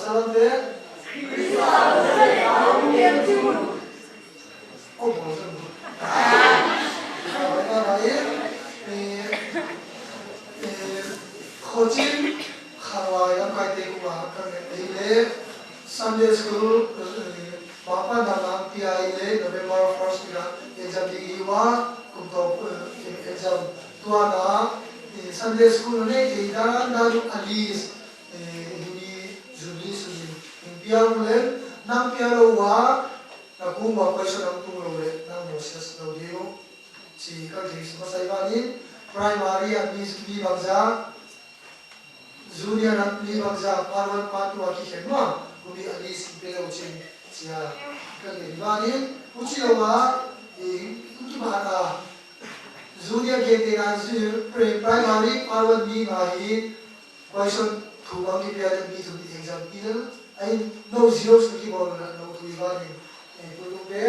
salam de oh bosan coaching khawai am kai te ku ha kan le Sunday school papa dana pi ai le November 1st ga exam di wa kum to exam tua na Sunday school ne je da na ju alis ni juli su pia le nam pia lo wa na ku ma question am tu lo le na Moses lo dio chi ka ji ma sai ba ni primary at least bi bangza junior at least bangza parwan patu aki khema kumi alis pe lo chi sia ka le ba ni uchi lo wa ki ma ta junior ke te na primary parwan bi ma hi question thu bang ki pia bi thu exam bi na ai no zeros ki bol na no thu ba ni ko lu be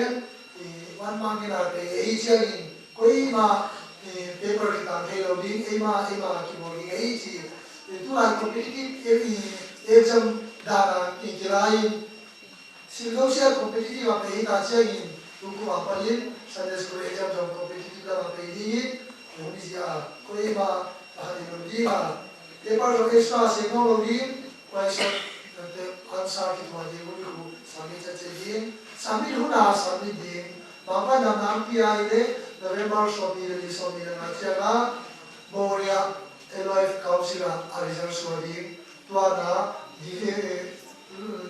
one mark na pe ai chia ni koi ma paper ki ta the lo ding ai ma ki bol ni ai chi tu la competitive exam da na ki kirai silosha competitive ma pe ta chia ni tu ko ma palin Sunday school exam jom competitive da ma pe ni ni sia koi ma ha ni lo di ma paper lo extra se no lo di question the answer ki ma di ko sami cha che din sami hu na sami din Bapa nam pi ai le November somi na chaga Moria Life Council a result sori tuana di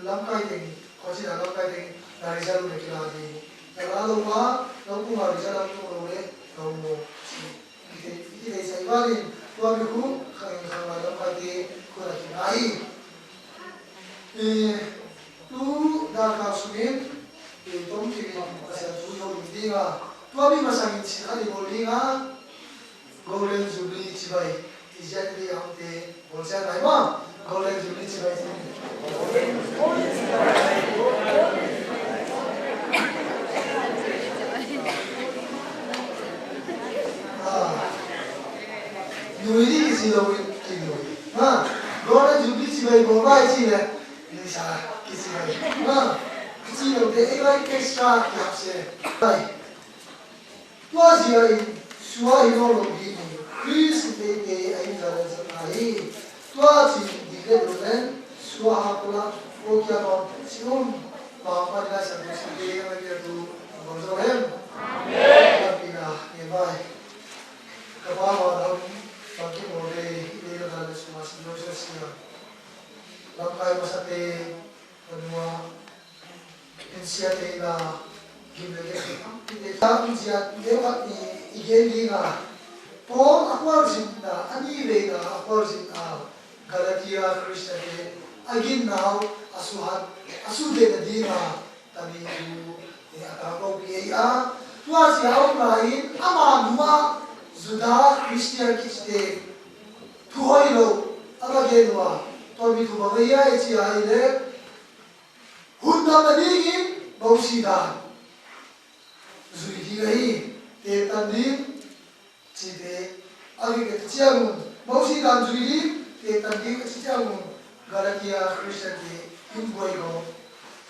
lamkai ding khosi na lamkai ding na result le kila di ala lo ma lo ku ma result am to le lo mo ki le sai ba ni tua bi ku khang la lamkai di ko la ki ai tu da ka sumin tom ki asa tu yo dinga tua bi masangin chi ali bolinga golden jubilee chi bai exactly amte bolsa nai ma golden jubilee chi bai Yuri si lo ki lo ha golden jubilee chi bai bo bai chi le ni sa ki chi bai ha chi lo de ai bai extra ki se bai tua si ai suai no lo di Please take a interest tua si di che non sua pula o chiamo sium ma la sempre si deve avere tu buongiorno amen pina e vai capava da qualche modo di dare su ma si non sia la kai masate anua insiate la gimele ta insia deva igendiga Paul aquarzinda anivega aquarzinda Galatia Christian again now asude na dina tani tu atako pia tuasi outline ama numa Juda Christian kiste tuhoilo agagenwa tobi tu bagaya echi aile hunda madigi bausida zuri gai te tandi Cide, agi ke ciamun, mausi dan juri ke tadi ke ciamun, Galatia Christian di imboigo.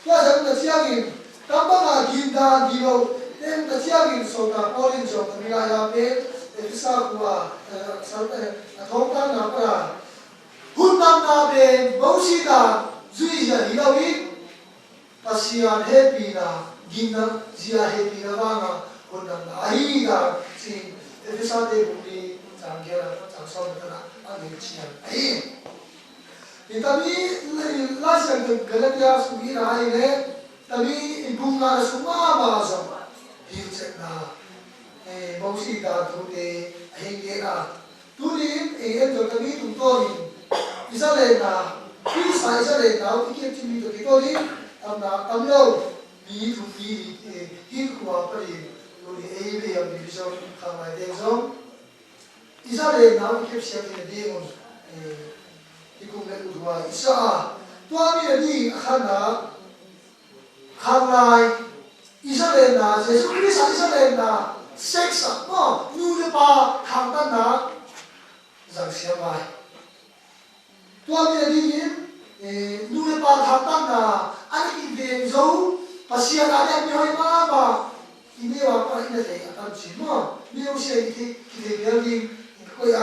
Tuas aku ciagin, tambah lagi dan dilo, tem ciagin soda polin jom, mila yape, bisa kuah, sampai thongkan apa, hundam nabe, mausi dan juri jadi lawi, kasihan happy na, gina zia happy na banga, hundam ahi dan sing Bisa deh budi canggih cangsong betul agak kecil. Tapi las yang Galatia sugi rai le, tapi bunga semua bahasa hidup cekna. Bausi dah tu deh hingga tu ni itu tapi tu torin. Bisa lena, bisa lena, ikut cimi tu kita ni, amna bi tu bi hidup apa ni. 우리 AB의 디비전 강화에 대해서 이사를 나오기 시작하는 내용은 이kum의 우두와 이사 또한 하나 강화에 이사를 나 예수 그리스도 이사를 나 섹스 누르바 강단나 장시아마 또한 nuôi ba thằng tăng là anh đi về dấu và xia ra đem nhoi mà ini apa ini saya akan cuma dia usia kita biar di koi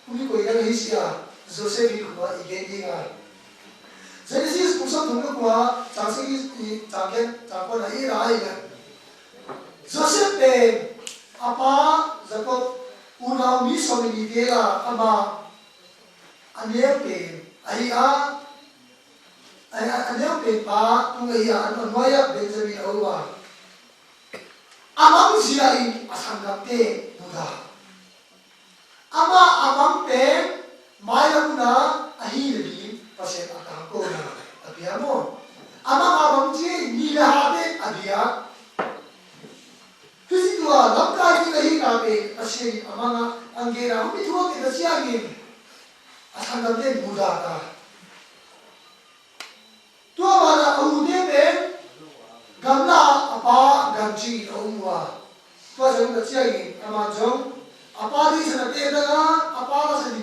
kuni koi yang hisia Joseph itu kuah igen ingat Genesis pusat tunggu kuah cangsi cangken cangkon lagi rai kan Joseph apa Jacob unau ni somini dia ama aneh ayah aneh pa tunggu ayah anoya Benjamin awal amang siai asangkate muda ama amang maya muna ahiri pasien atangko na abiamo amang amang je nilahate abia kasi tua lamkai ni kahi kape pasien amanga anggera humi tua kita siangin asangkate muda ta tua mana ahude gamla apa gamji omwa tua jong da chiagi ama jong apa di sana te da apa la sani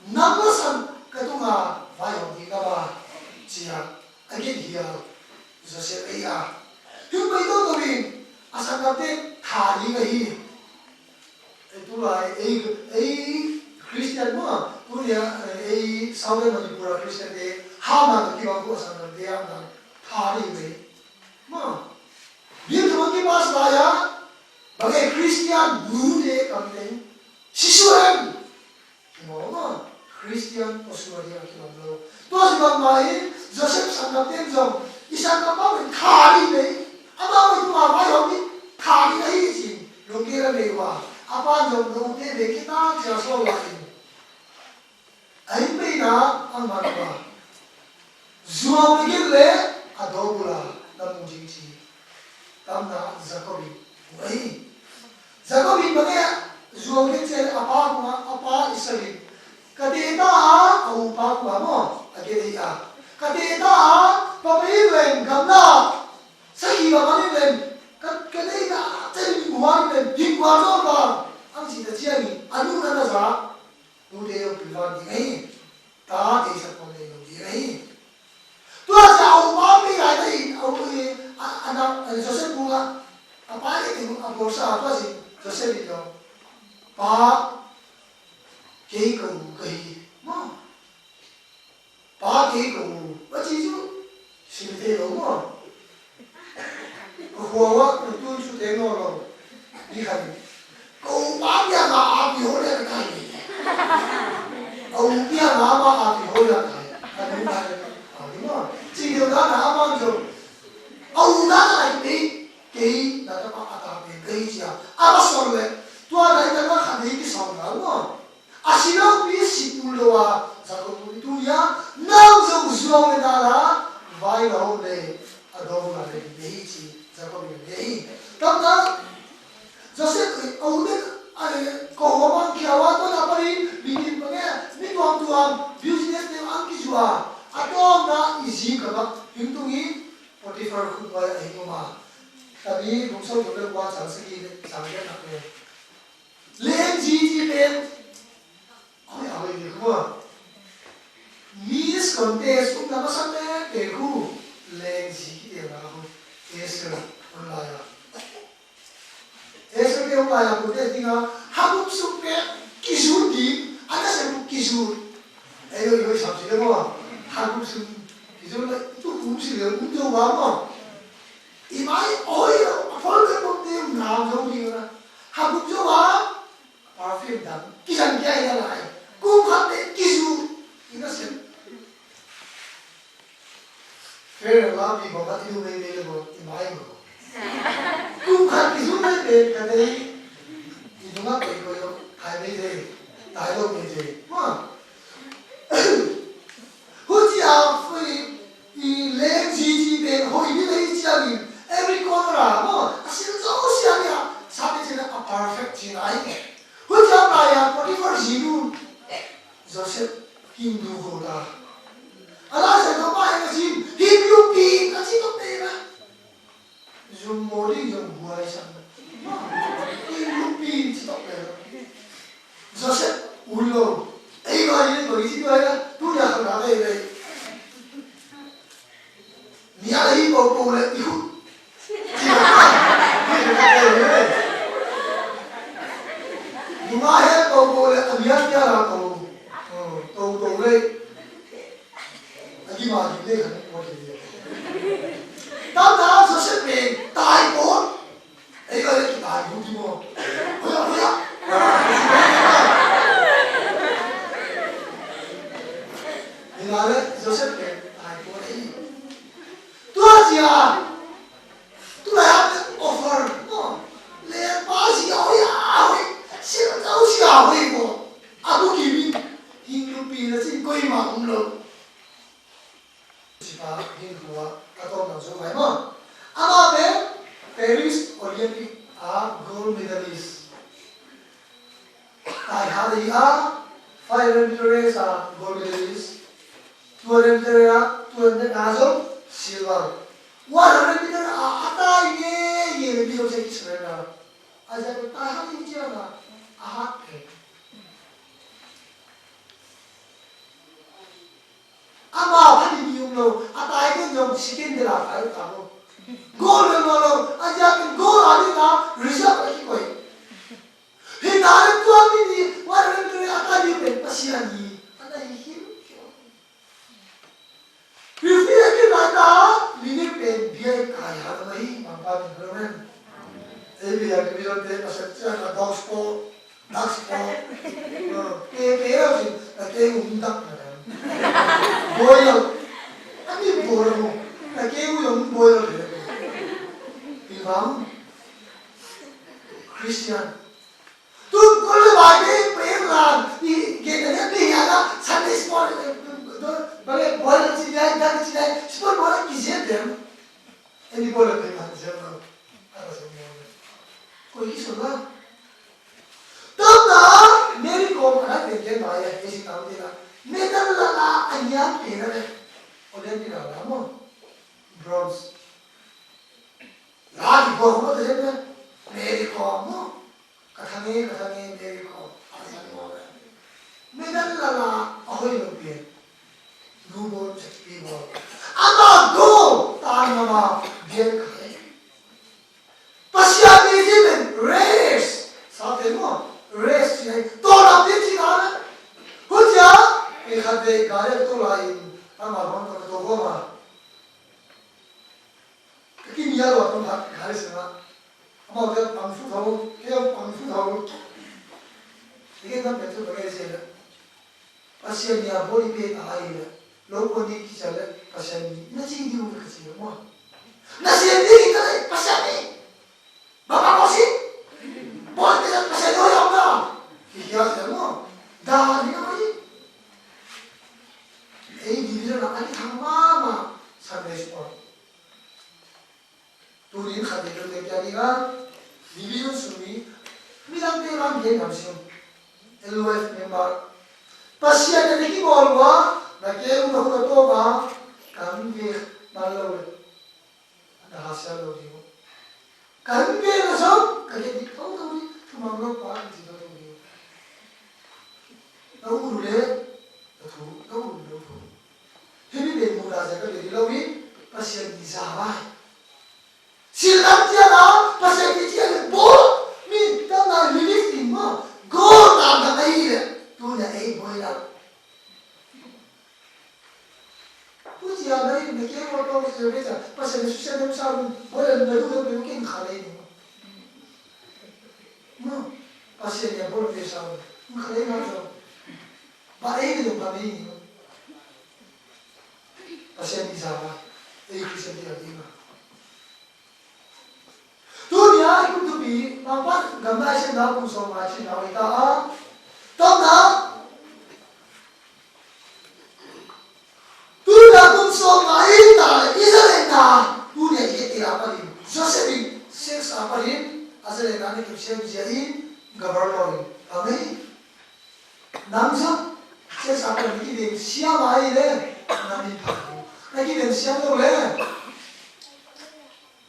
namma san katunga vayo di ka ba chia again here so se ya hu bai do to bin asangate thari ga hi tu lai Christian mo punya Southern Manipur Christian de ha na ki ba ko asangate ya na thari me dia teman ke pas saya bagai Christian bude kampen sisuan kimo Christian osuaria kimo to sebab mai Joseph sangaten jong isan kapau khari me apa itu apa yogi khari nahi ji longera lewa apa jong longte de kita jaso lain ai pe na ammarwa zuwa le adobula namun jingji tamna Jacobi wai Jacobi bagaimana zuangin cel apa isali kadeta au pa kwa mo ageli kadeta papilen gamna sahi ba manilen kadeta cel buwan din kwa no ba ang si tajiani anu na sa nude yo pilwan di ngai ta de sa pone no di ngai tua sa au pa mi ga dai au anak Joseph bunga apa itu aborsa apa sih Joseph itu pa kei kau kei ma pa kei kau macam itu sini lo ma kuawa itu itu tengok lo lihat kau pa dia nggak api holer kai kau dia nggak apa api holer kai ada mana sih dia nggak apa tu au da la kei da ta pa ata pe kei sia aba sorle tu ada ita ka khadi ki sauna no asilo pi sipuloa Jacob itu ya nau zo usuang da la vai ro le adoro la le dei chi Jacob dei tamna Joseph au ne ko ma ki awa to na pari bikin page ni tuam business ne ang ki jua atom na isi ka ba hintungi Potiphar khutba hingoma tabi bungso dole kwa changsigi changge nakne len ji len ai ni khwa mis contest ung na masame pe khu len ji ki de na ho Esther onlaya Esther ke onlaya ko de tinga habum supe kizudi ana se kizud ayo yo sabji de mo habum supe 이제는 또 음식을 운동 와서 이 많이 어이로 벌금 먹는 남성이거나 한국 좋아 파피임다 기장 기아이잖아 꿈한테 기수 이것은 페르 라비 뭐가 이루면 되고 이 많이 먹어 꿈한 기수는 내 그들이 이동하 보이고요 다이메이제 다이로메이제 뭐 호지야 프리 이 렌지지 된 호이비 레이지아니 every corner 뭐 신소시 아니야 사대지는 a perfect 진 아니게 호지야 나야 포티퍼 지루 조셉 힌두고다 알아서 너 봐야 진 히브리피 같이 또 때라 좀 머리 좀 부하이상 히브리피 또 때라 조셉 울로 에이가 이런 거 이집이야 두냐 나가야 돼 mà dùng đây không có gì tao đã số xét mình tài bốn ấy gọi là cái tài bốn chứ mà ôi ạ thì là đấy số xét mình tài bốn ấy tôi gì à tôi lại offer lên ba gì ơi ơi xin đâu gì ơi mà aku kiri hidupi là xin quay mà không được chỉ là hiện của các con nào số phải không? Ama bên Paris Olympic gold medalist. Tại Hà Nội 500 race gold medalist. 200 nazo silver. 100 meter ata ye video check sera. Aja ta ha ni chia na ahat ke. Ama phadi yung lo atay ko yung sikin dila tayo tamo goal lo aja kin goal ani ka result ai koi hinare to ani ni waran to atay pe pasiani atay him rifia ke nata lini pen biai kaya mai mangpa ni ebi ya ke bion te pasatcha na dospo naspo ke ra sin ke undak na boil ani boil mo na keu yung boil ibang Christian tu kole bage pemlan ni gedane ni yana Sunday school bale boil chi dai dan chi dai sport bola kije dem ani boil pemlan jema ara semua koi isola tama meri ko kana de maya esi tamdila medal lala anyam pera Olympic mo bronze lagi bohong mo deh meri ko mo kathange meri ko medal lala ahoy lo pie nubo chakpi mo ama go tan mama bien khai pasya bejimen race sabe mo race ni to na beji na hoja ekade gare to lain ama bon to goma kini ya lo to gare sena ama ke pangfu thau ike na beto bage sena pasya ni abori pe ai lo ko ni ki chale pasya ni na chi di u ka chi mo na chi di ka pasya ni baba ko si bon ke pasya yo yo na ki ya se mo da ni ai এই ডিভিজন আনি থামামা সার্ভিস পর তুরিন খাদির লেকিয়ানি가 ডিভিজন সুমি 미랑대랑 게 남심 LOF 멤버 파시아게 되기 볼와 나게 우노가 또가 감게 말로 나하샤로 디고 감게에서 그게 니통도 우리 그만로 빠지도 우리 너무 그래 너무 Hini de muda jaga de lawi pasien di zawa silam tiada pasien di tiada bol mi tana lilis timma go na da ai tu na ai boila tu ji ana ni ke ko to se beta pasien su se dem sa boila na du de ke khale ni no pasien ya bol de sa khale na so ba ai de ba ni pasien di zawa ei Christian dia dima dunia ikut tubi nampak gambar sen na kum so ma chen na ita tom na dunia kum so ma ita Israel na dunia ke tira pari Josephine sex apari azale na ne kipsem jai governor amen namsa sex apari de siam ai le nami pa lagi dan siang tu le,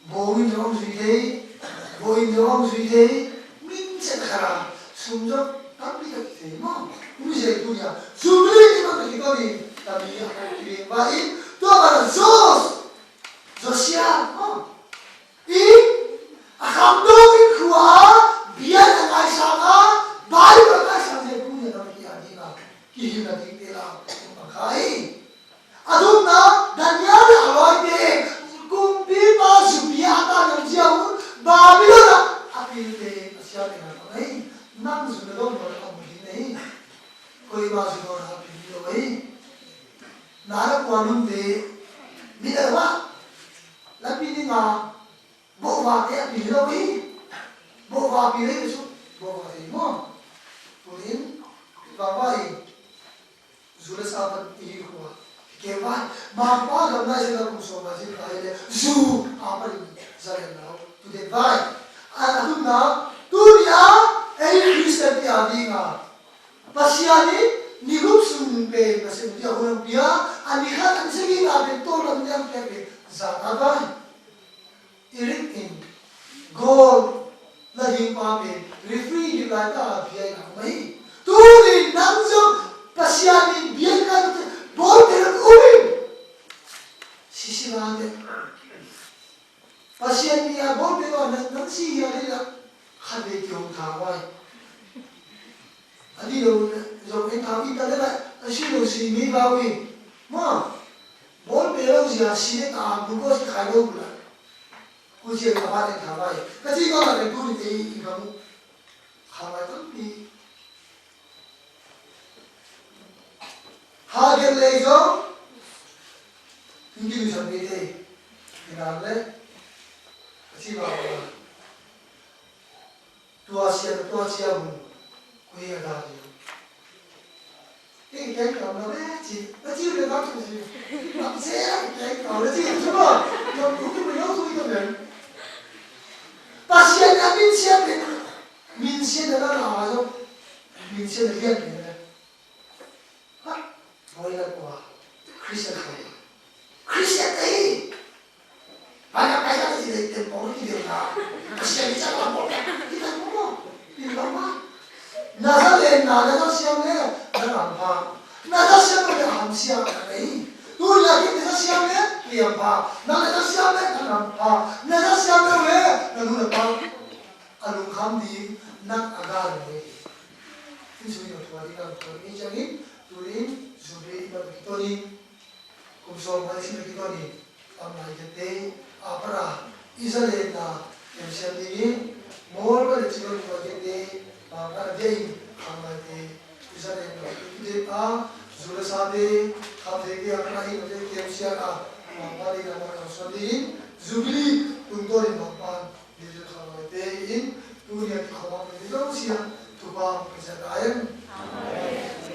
boin jom suite, min cekara, sumjok tapi tak terima, musik dunia, sumber ini mana kita ni, tapi aku kirim baik, tu apa Josia, akan doi kuah, biar dengan sana, baik dengan sana dunia tapi kian kita, kian kita tinggal, makai, aduna nara kuanum de bila wa lapi ni nga bo wa ke pi lo hi bo wa pi le su bo wa hi mo purin wa wa hi zula saban i huwa ke wa ma pa ga na se ga kum so ma ji ka ile zu a pa ni zare na tu de vai a tu na tu ya ei Christian ti a di nga pasiani nirup sum pe na se dia ho pia ani kha an se gi na be to lam jam pe pe za ka ba irik in gold la hi pa pe refree di la ta pia na mai tu ni nam zo pasiani bien ka bol pe ui sisi la de pasiani ya bol pe na nam si ya le la kha be kyong tha wai anh đi đâu rồi anh tháo đi ta đấy lại anh xin đồ gì mấy bao đi mà bốn bề đâu gì à xí đấy ta đúng có khai đâu rồi cô chị là ba anh tháo vậy cái gì có là cái tôi thì không tháo vậy tất đi hai cái lấy cho những cái chuẩn bị đây thì làm đấy cái gì bảo tua chia quê ở đâu cái cầu nó bé chỉ nó chưa được bắt gì làm xe cái cầu nó chưa đúng không rồi cũng cái mình nói thôi thôi đấy ta xe là mình xe là nó nào rồi mình xe là liên này đấy thôi là quả Christian đấy bạn nào cái đó gì đấy tiền bóng cái điều nào xe đi chắc là một cái ta đúng không điều đó mà 나가 내 나가 시험에 나가 안 봐. 나가 시험에 안 시험 안 해. 또 여기 내가 시험에 안 봐. 나가 시험에 안 봐. 내가 시험에 왜 나는 봐. 알고 감디 난 아가네. 이소리가 도와리가 도와리장이 둘이 주베 이바기토니 kumso maisi megitoni amai jete apara isalena emsiani mol ba chiro ko jete ba dei amai isalena de a zura sade khade ke apna hi mujhe kemsia ka mari na ma sodi zubli tungtori mapan dijo khamai te in turiya ki khama de do sia tuba kizadayen amen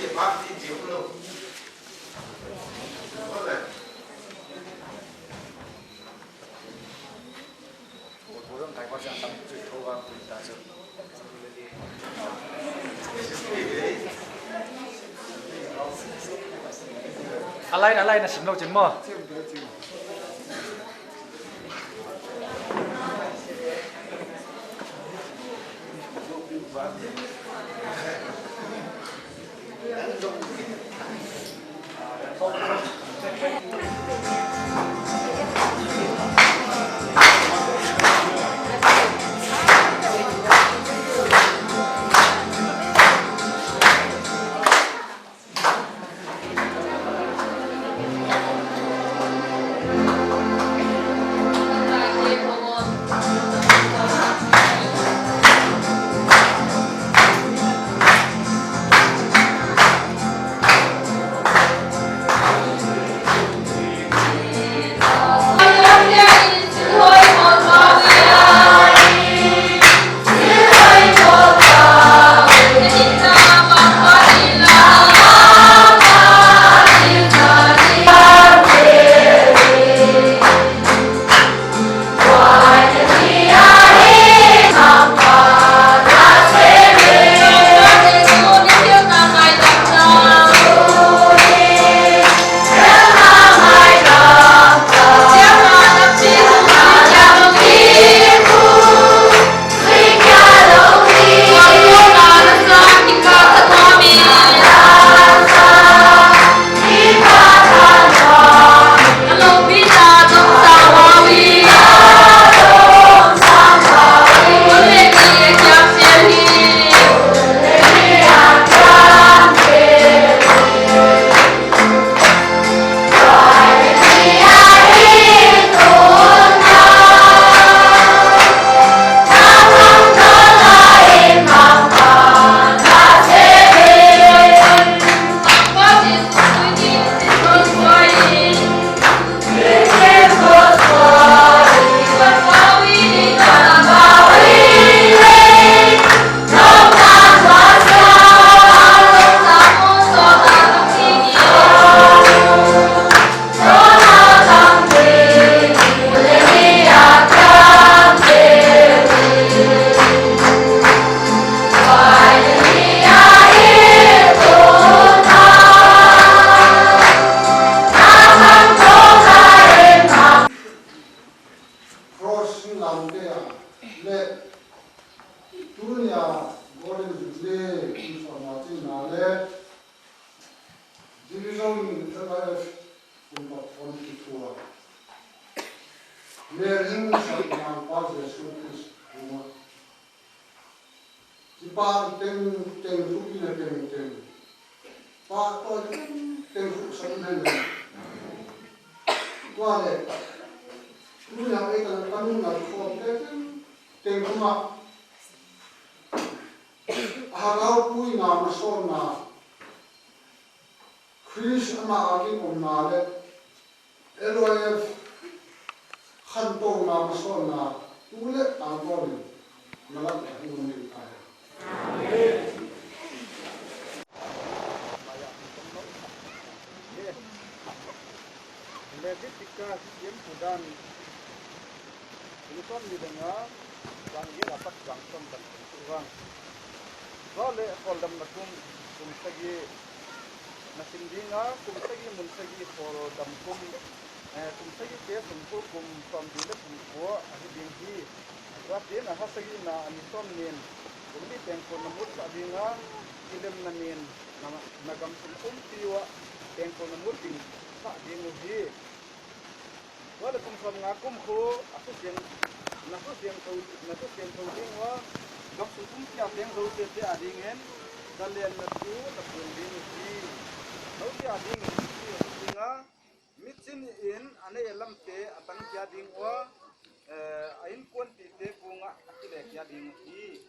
ये बात की जीवनो बोले 보령 달과시 안당 주 토가 불다죠. 알라이 나 심로 좀 뭐. Chris ama aking umnale LOF khantong na mason na ulit ang kolin malak na hinunin tayo. Levitika siem pudan Luton di dengar Wangi dapat langsung dan kurang Role kolam nakum Kumsagi Nasindinga Kumsagi munsagi Poro damkum Kumsagi kaya sumpu Kum pambila kumkuwa Ahibinghi Ratin ahasagi na anisom nin Kumdi tengko namut sabinga Kilim namin Nagam sumpum tiwa Tengko namut ting Sa dinguhi Wala kung sa mga kumko, asus yang tawing wa gam sukum kya yang rute te adingen dalian natu tapun din si tawti ading si nga mitsin in ane elam te atang kya ding wa ain kwanti te bunga akile kya ding si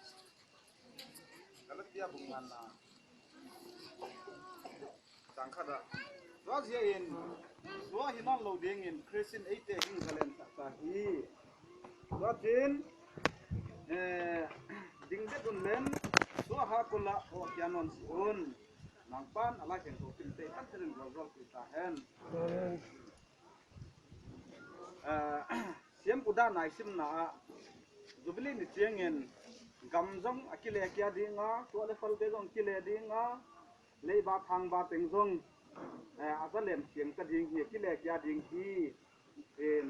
kalat dia bunga na tangkada wazia in Dua hinan lo dingin, Christian 8 hing kalian tak tahi. Dua tin, dingdet unlen, suwa ha kula o kianon sun nangpan ala ken to tin te kan tin gol kita hen siam uda nai sim na jubili ni chiangin gamjong akile kya dinga to le fal te jong kile dinga le ba thang ba teng jong asalem chiang ka ding hi kile kya ding hi in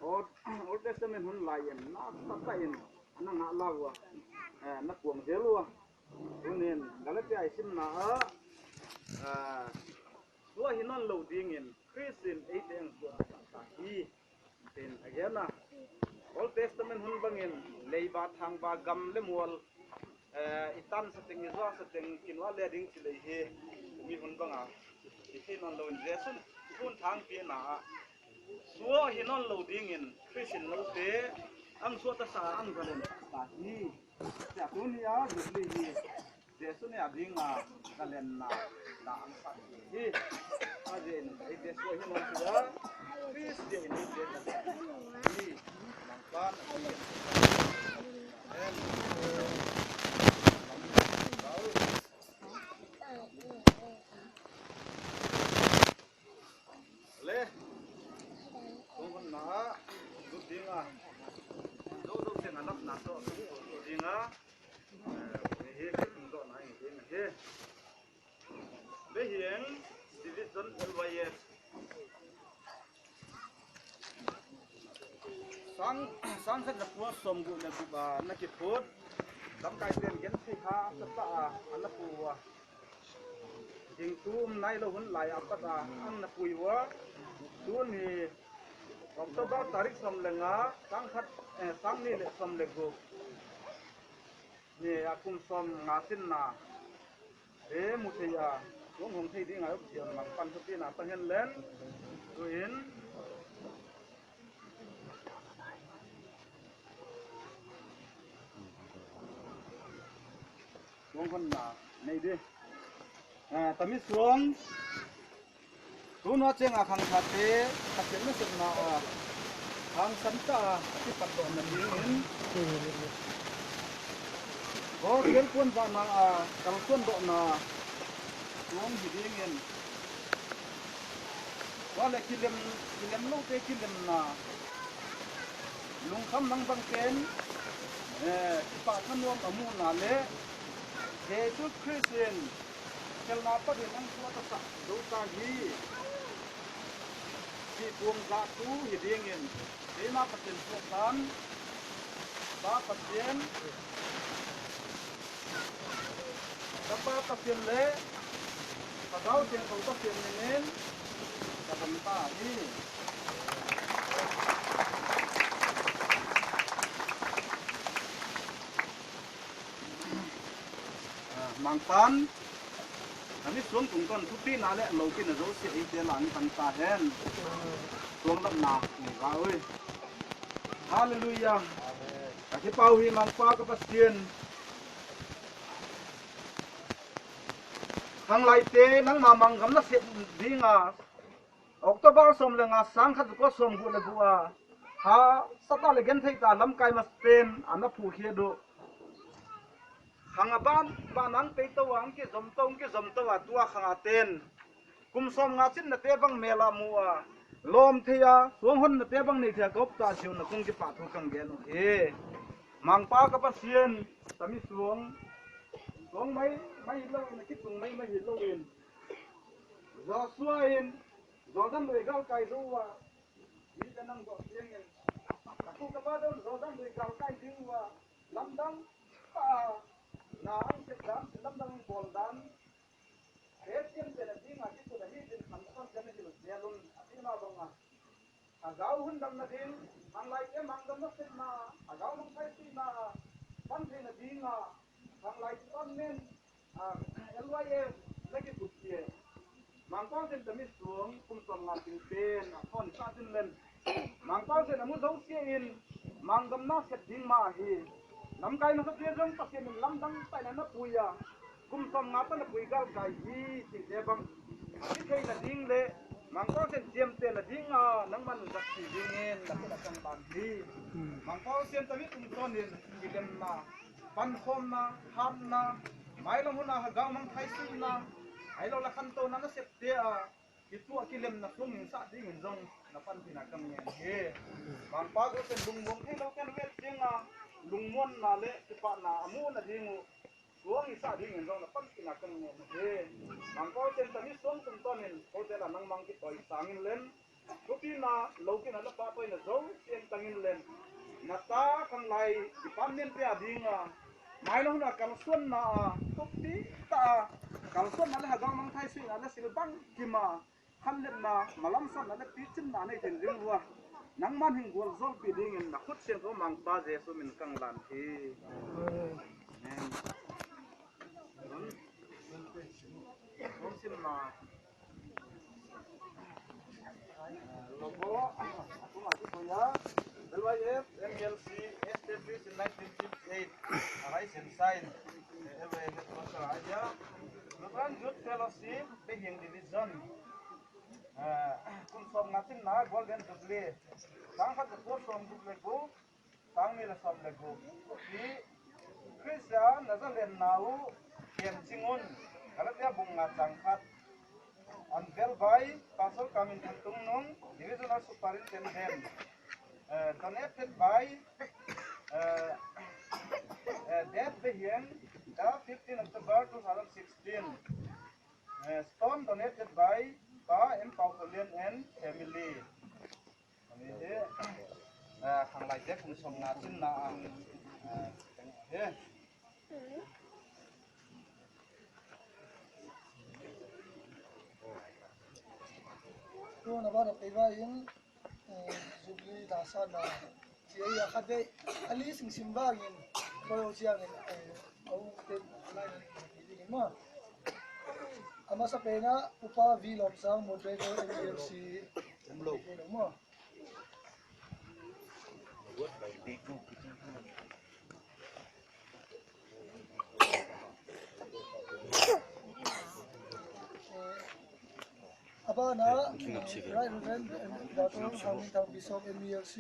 old testament hun laiem na ta in ana nga lawa na puang zelwa unin galatia isim na suwa hinon lo ding in christian 8 ang suwa ta hi in again na Old Testament hun bangin leiba thang ba gam le mual itan seteng izwa seteng kinwa le ding chile he mi hun banga ithi non lo jesun hun thang pi na suwa hinon lo ding in christian lo te ang suwa ta sa ang galen ta hi ya dunia jubli hi jesun ya ding galen na ang sa hi ajen ai jesu hinon suwa christian ni hi Ban le tungkol na dinga do sen anak na to dinga he do na he behieng division LYS sang set na po som gu na ba na ki phot dam kai ten gen thi ha sa ta an pu wa ding tum nai lo hun lai ap ta an na pui wa tu ni October tarik som lenga sang khat sang ni le som le gu ni akum som ngatin na e mu the ya dong hong thei ding a pian mang pan thu ti na ta hen len tu in con là này đi tấm xuống tú nó trên là khang thật thế thật chuyện nó sụp nào khang sắm ta cái phần độ mình đi có kiến quân vào mà cầm quân độ nào xuống thì đi nghiền có lại khi lem lâu thế khi lem nào lùng khăm năng băng kén bà thân nuông ở mua nào lẽ Jesus Christian kelna pa din ang suwata sa dosa hi si buong za tu hidingin ina patin suwatan ba patin tapa patin le pagaw tin ko patin ninin katamta hi mangpan ani xuống cùng con thúc tin nãy lệ lâu kia là dấu sẽ ý tiền là anh ta hen xuống đậm nà gà ơi hallelujah cái bao hi mang qua cái bát tiền thằng lại thế nắng mà mang gắm nó sẽ đi ngà October xóm là ngà sáng khát có xóm vụ là vụ ha sát ta lại gen thấy ta lắm cái mà tên anh nó phù kia độ hàng ban nang pe to ang ke zom to wa tua khanga ten kum som nga chin na te bang mela muwa lom thia suang hon na te bang ni thia kop ta siu na kung ki pa thu kang gen he mang pa ka pa sien tami suang mai lo na ki tung mai lo in zo suain zo dan le gal kai do wa ni ka nang go sien en ku ka ba do zo dan le gal kai ding wa lam dang pa na ang sedang dalam dalam boldan hetian jadi ngaji tu dah hidin kantor jadi tu jalun atina banga agau hundam nadin ang lain mang dam nasib na agau mang sai ti na pan thi na dinga ang lain pan men LYA lagi bukie mang pau sen demi suang kum son la tin pen kon sa tin len mang pau sen amu dau in mang dam na set ding ma hi nắm cái nó sắp xếp giống tập tiền mình lắm đắng tại nó bùi cung xong ngáp nó bùi gal cái gì thì để bằng cái cây là điên lệ mang có tiền chiêm tiền là điên nắng man giặc chỉ điên nghe là cái là trong bàn đi mang có tiền ta biết cung con liền thì đem mà pan khom na ham na mai lo huna hagaw mang thai sim na ai lo la khan to na sep te a kitu akilem na flung in sa ding in zong na pan pina kam nge he bang pa go pen lung mong he lo ken vet tinga lung mon na le ti pa na amu na dingu luang isa ding in zong na pan pina kam nge he bang ko chen tani som tum ton in hotel anang mang ki toy sangin len kopi na lo kin ala pa toy na zo chen tangin len na ta kang lai di pan nen pe adinga mai lo na kal suan na kopi ta kal suan na le hagang mang thai sui ala silbang kima khan le na malam san ala pi chin na nei ten ring ruwa nang man hing gol zol pi ding in na khut chen ro mang pa je so min kang lan thi Om sim na logo aku ngerti punya LYF MLC established in 1958 arise and sign LYF Council aja bukan youth fellowship Behing division kun som ngatin na golden jubilee tang hat ko som jubilee ko tang ni la som le ko di Christian nazalen nau yen singun kalau dia bunga tangkat unveiled by Pastor Kamin Kuntung Nung, Divisional Superintendent, donated by Deb Behien, 15 October 2016. Stone donated by Pa M. Paulian and family. Ini hang lain pun somnatin na ang tu na ba na peva in Jubilee dasa na siya ya kade ali sing simba in ko siya in au ten lai ni ma ama sa pena upa vi lom sang moderator MLC lo mo Aba na right reverend Dr. Hamilton Bishop MLC